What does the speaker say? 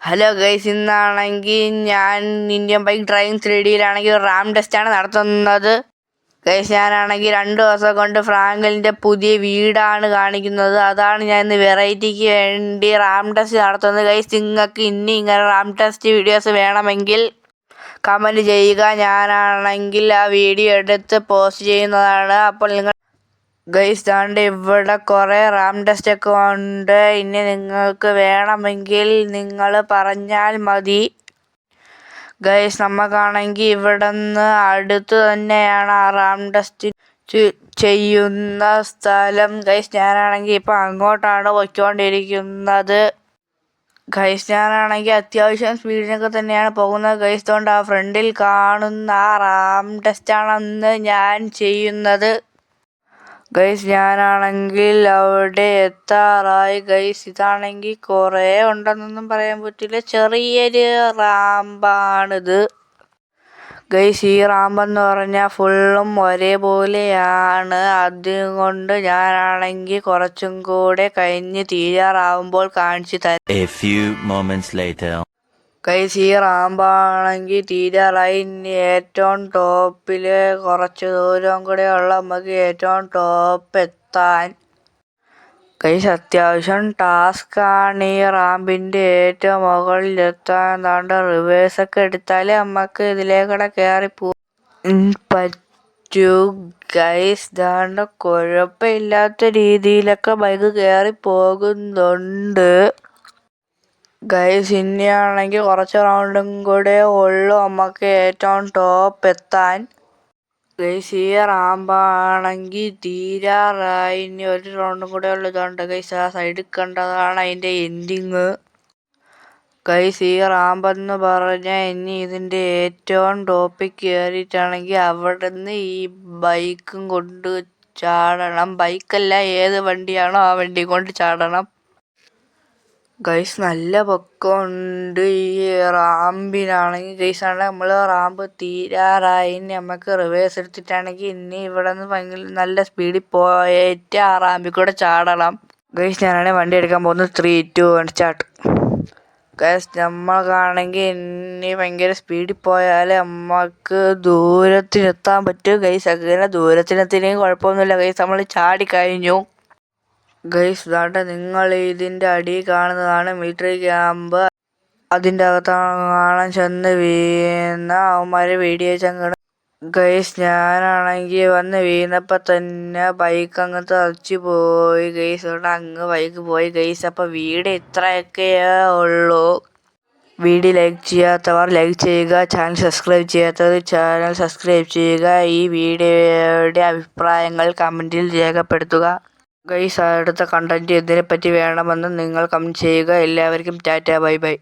Hello guys, ഇന്നാണെങ്കിൽ ഞാൻ Indian bike driving 3Dയിലാണെങ്കിൽ Ram ടെസ്റ്റാണ് നടത്തുന്നത്. ഗൈസ്, ഞാനാണെങ്കിൽ 2 ദിവസം കൊണ്ട് ഫ്രാങ്കലിൻ്റെ പുതിയ വീടാണ് കാണിക്കുന്നത്. അതാണ് ഞാൻ ഇന്ന് വെറൈറ്റിക്ക് വേണ്ടി റാം ടെസ്റ്റ് നടത്തുന്നത്. ഗൈസ്, നിങ്ങൾക്ക് ഇനി ഇങ്ങനെ റാം ടെസ്റ്റ് വീഡിയോസ് വേണമെങ്കിൽ കമൻറ്റ് ചെയ്യുക. ഞാനാണെങ്കിൽ ആ വീഡിയോ എടുത്ത് പോസ്റ്റ് ചെയ്യുന്നതാണ്. അപ്പോൾ നിങ്ങൾ ഗൈസ്, താണ്ട് ഇവിടെ കുറേ റാം ടെസ്റ്റ് ഒക്കെ ഉണ്ട്. ഇനി നിങ്ങൾക്ക് വേണമെങ്കിൽ നിങ്ങൾ പറഞ്ഞാൽ മതി. ഗൈസ്, നമുക്കാണെങ്കിൽ ഇവിടെ നിന്ന് അടുത്ത് തന്നെയാണ് ആ റാം ടെസ്റ്റ് ചെയ്യുന്ന സ്ഥലം. ഗൈസ്, ഞാനാണെങ്കിൽ ഇപ്പം അങ്ങോട്ടാണ് പോയിക്കൊണ്ടിരിക്കുന്നത്. ഗൈസ്, ഞാനാണെങ്കിൽ അത്യാവശ്യം സ്പീഡിനൊക്കെ തന്നെയാണ് പോകുന്നത്. ഗൈസ്, കൊണ്ട് ആ ഫ്രണ്ടിൽ കാണുന്ന ആ റാം ടെസ്റ്റാണെന്ന് ഞാൻ ചെയ്യുന്നത്. ഗൈസ്, ഞാനാണെങ്കിൽ അവിടെ എത്താറായി. ഗൈസ്, ഇതാണെങ്കിൽ കുറേ ഉണ്ടെന്നൊന്നും പറയാൻ പറ്റില്ല, ചെറിയൊരു റാമ്പാണിത്. ഗൈസ്, ഈ റാമ്പെന്ന് പറഞ്ഞാൽ ഫുള്ളും ഒരേപോലെയാണ്. അതുകൊണ്ട് ഞാനാണെങ്കിൽ കുറച്ചും കൂടെ കഴിഞ്ഞ് തീരാറാവുമ്പോൾ കാണിച്ചു തരാം. ഗൈസ്, ഈ റാമ്പാണെങ്കിൽ തീരാറായി. ഇനി ഏറ്റവും ടോപ്പിൽ കുറച്ച് ദൂരം കൂടെ ഉള്ള നമുക്ക് ഏറ്റവും ടോപ്പ് എത്താൻ. ഗൈസ്, അത്യാവശ്യം ടാസ്ക്കാണ് ഈ റാമ്പിൻ്റെ ഏറ്റവും മുകളിലെത്താൻ. എന്താണ്ട് റിവേഴ്സൊക്കെ എടുത്താലേ നമുക്ക് ഇതിലേക്കൂടെ കയറി പറ്റൂ. ഗൈസ്, ദാണ്ട് കുഴപ്പമില്ലാത്ത രീതിയിലൊക്കെ ബൈക്ക് കയറി പോകുന്നുണ്ട്. ഗൈസ്, ഇനിയാണെങ്കിൽ കുറച്ച് റൗണ്ടും കൂടെ ഉള്ളൂ നമുക്ക് ഏറ്റവും ടോപ്പ് എത്താൻ. ഗൈസ്, ഈ റാമ്പാണെങ്കിൽ തീരാറായി. ഇനി ഒരു റൗണ്ടും കൂടെ ഉള്ളതുകൊണ്ട് ഗൈസ്, ആ സൈഡിൽ കണ്ടതാണ് അതിൻ്റെ എൻഡിങ്. ഗൈസ്, ഈ റാമ്പെന്ന് പറഞ്ഞാൽ ഇനി ഇതിൻ്റെ ഏറ്റവും ടോപ്പിൽ കയറിയിട്ടാണെങ്കിൽ അവിടെ നിന്ന് ഈ ബൈക്കും കൊണ്ട് ചാടണം. ബൈക്കല്ല, ഏത് വണ്ടിയാണോ ആ വണ്ടി കൊണ്ട് ചാടണം. ഗൈസ്, നല്ല പൊക്കമുണ്ട് ഈ റാമ്പിനാണെങ്കിൽ. ഗൈസ്, ആണെങ്കിൽ നമ്മൾ റാമ്പ് തീരാറായി. നമുക്ക് റിവേഴ്സ് എടുത്തിട്ടാണെങ്കിൽ ഇനി ഇവിടെ നിന്ന് ഭയങ്കര നല്ല സ്പീഡിൽ പോയിട്ട് ആ റാമ്പിൽ കൂടെ ചാടണം. ഗൈസ്, ഞാനാണെങ്കിൽ വണ്ടി എടുക്കാൻ പോകുന്നത്. 3, 2, 1 സ്റ്റാർട്ട്. ഗൈസ്, നമ്മൾക്കാണെങ്കിൽ ഇനി ഭയങ്കര സ്പീഡിൽ പോയാൽ നമുക്ക് ദൂരത്തിനെത്താൻ പറ്റും. ഗൈസ്, അങ്ങനെ ദൂരത്തിനെത്തിനെങ്കിൽ കുഴപ്പമൊന്നുമില്ല. ഗൈസ്, നമ്മൾ ചാടിക്കഴിഞ്ഞു. ഗൈസ്, ഇതാണ്ട് നിങ്ങൾ ഇതിൻ്റെ അടിയിൽ കാണുന്നതാണ് മിലിറ്ററി ക്യാമ്പ്. അതിൻ്റെ അകത്താണ് ചെന്ന് വീണ അവന്മാരെ വെടിവെച്ചങ്ങ്. ഗൈസ്, ഞാനാണെങ്കിൽ വന്ന് വീണപ്പോൾ തന്നെ ബൈക്ക് അങ്ങ് തെറിച്ച് പോയി. ഗൈസ്, കൊണ്ട് അങ്ങ് ബൈക്ക് പോയി. ഗൈസ്, അപ്പോൾ വീഡിയോ ഇത്രയൊക്കെയേ ഉള്ളൂ. വീഡിയോ ലൈക്ക് ചെയ്യാത്തവർ ലൈക്ക് ചെയ്യുക. ചാനൽ സബ്സ്ക്രൈബ് ചെയ്യാത്തവർ ചാനൽ സബ്സ്ക്രൈബ് ചെയ്യുക. ഈ വീഡിയോയുടെ അഭിപ്രായങ്ങൾ കമൻറ്റിൽ രേഖപ്പെടുത്തുക. ഗൈസ്, അടുത്ത കണ്ടന്റ് എന്തിനെപ്പറ്റി വേണമെന്ന് നിങ്ങൾ കമൻറ്റ് ചെയ്യുക. എല്ലാവർക്കും ടാറ്റ, ബൈ ബൈ.